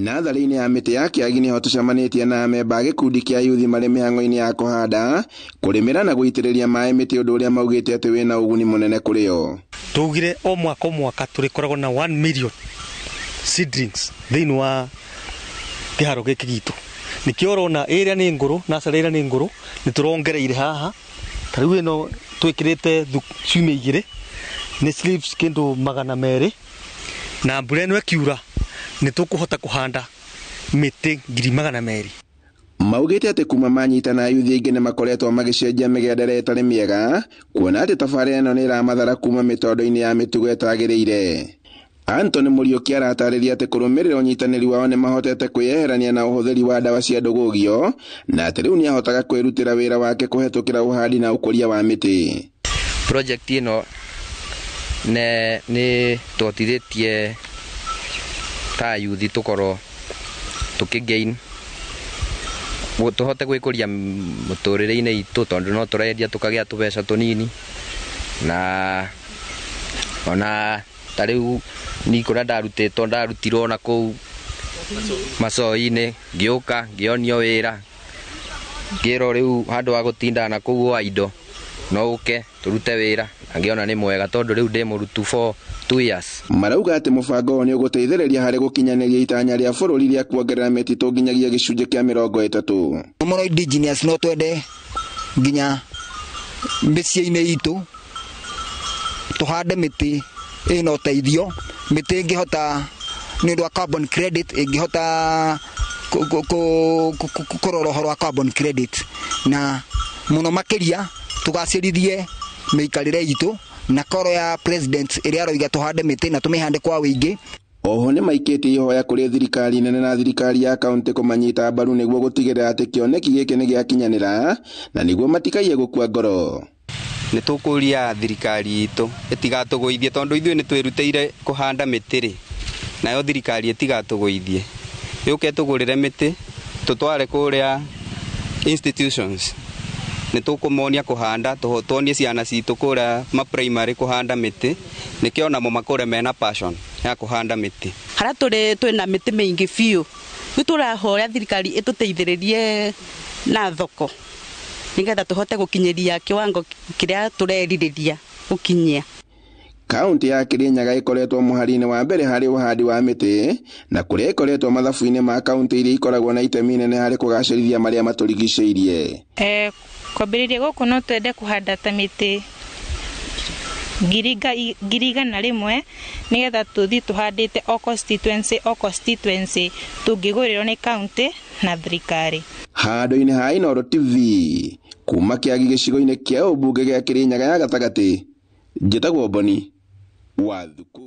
Natharĩ-inĩ ya mĩtĩ ya Kĩagi nĩho tũcemanĩtie na amemba a gĩkundi kĩa yuthi marĩ mĩhang'o-inĩ ya kũhanda, kũrĩmĩra na gũitĩrĩria maĩ mĩtĩ, ũndũ ũrĩa maugĩte atĩ wĩna ũguni mũnene kũrĩ o. Tugire o mwaka tũrĩkoragwo na 1 million seedlings thĩinĩ wa kĩharo gĩkĩ gitũ. Nĩkĩo ũrona ĩrĩa nĩ ngũrũ, nasarĩ ĩrĩa nĩ ngũrũ, nĩtũrongereire haha. Ta rĩu ĩno twĩkĩrĩte ciumia 2 nĩ slips kĩndũ 200, na mbura ĩno ĩkiura nĩtũkũhota kũhanda mĩtĩ 200,000. Maugĩte atĩ kuma manyitana yuthi aingĩ nĩmakoretwo magĩcenjia mĩgendere ĩtarĩ mĩega, kuona atĩ tabarĩra ĩno nĩĩramathara kuma mĩtondo-inĩ ya mĩtugo ĩtagĩrĩire. Anthony Mũriũki aratarĩria atĩ kũrũmĩrĩra ũnyitanĩri wao nĩmahotete kwĩyeherania na ũhũthĩri wa ndawa cia ndũgũgio, na atĩ rĩu nĩahotaga kwĩrutĩra wĩra wake kũhetũkĩra ũhandi na ũkũria wa mĩtĩ. Project ĩno nĩ tũhotithĩtie ta yuthi tũkorwo tũkĩgain, tũhote gwĩkũria mũtũrĩre-inĩ itũ, tondũ no tũrendia tũkagĩa tũbeca tũnini, na ona ta rĩu nĩkũrĩa ndarutirwo na kũu macoi-inĩ, ngĩũka ngĩonio wĩra, ngĩrwo rĩu handũ wa gũtinda na kũu wa indo, no ũke tũrute wĩra, na ngĩona nĩ mwega tondũ rĩu ndĩ mũrutu for 2 years. Marauga atĩ mũbango nĩ ũgũteithĩrĩria harĩ gũkinyanĩria itanya rĩa bũrũri rĩa kuongerera mĩtitũ nginyagia gĩcunjĩ kĩa 30. Mũno indigenous no twende nginya mĩciĩ-inĩ itũ tũhande mĩtĩ ĩna ũteithio, mĩtĩ ĩngĩhota nĩ ũndũ wa carbon credit, ĩngĩhota kũrora ũhoro wa carbon credit, na mũno makĩria tũgacĩrithie mĩikarĩre itũ na koro ya president ĩrĩa aroiga tũhande mĩtĩ na tũmĩhande kwa wĩingĩ. Oho nĩmaikĩtie ihoya kũrĩ thirikari nene na thirikari ya kaunti kũmanyita mbaru nĩguo gũtigĩrĩra atĩ kĩoneki gĩkĩ nĩ gĩakinyanĩra, na nĩguo matikaye gũkua ngoro. Nĩtũkũria thirikari itũ ĩtigatũgũithie, tondũ ithuĩ nĩtwĩrutĩire kũhanda mĩtĩ, nayo thirikari ĩtigatũgũithie, yũke tũgũrĩre mĩtĩ tũtware kũrĩa institutions, nĩtũkũmonia kũhanda, tuonie ciana citũ kũrĩa ma-primary kũhanda mĩtĩ, nĩkĩo namo makũre mena passion ya kũhanda mĩtĩ. Harĩa twĩna mĩtĩ mĩingĩ biũ, rĩu tũrahoya thirikari ĩtũteithĩrĩrie na thoko, nĩgetha tũhote gũkinyĩria kĩwango kĩrĩa tũrerirĩria gũkinyia. Kaunti ya Kirinyaga ĩkoretwo mũhari-inĩ wa mbere harĩ ũhandi wa mĩtĩ, na kũrĩa ĩkoretwo mathabu-inĩ ma kaunti iria ikoragwo na itemi inene harĩ kũgacĩrithia marĩa matũrigicĩirie. Kwambĩrĩria gũkũ no twende kũhanda ta mĩtĩ 100,000 nĩgetha tũthiĩ tũhandĩte o constituency tũngĩgũrĩrwo nĩ kaunti na thirikari. Handũ-inĩ ha Inooro TV, kuma Kĩagi gĩcigo-inĩ kĩa ũmbunge gĩa Kirinyaga ya gatagatĩ, njĩtagwo Boni Wathuku.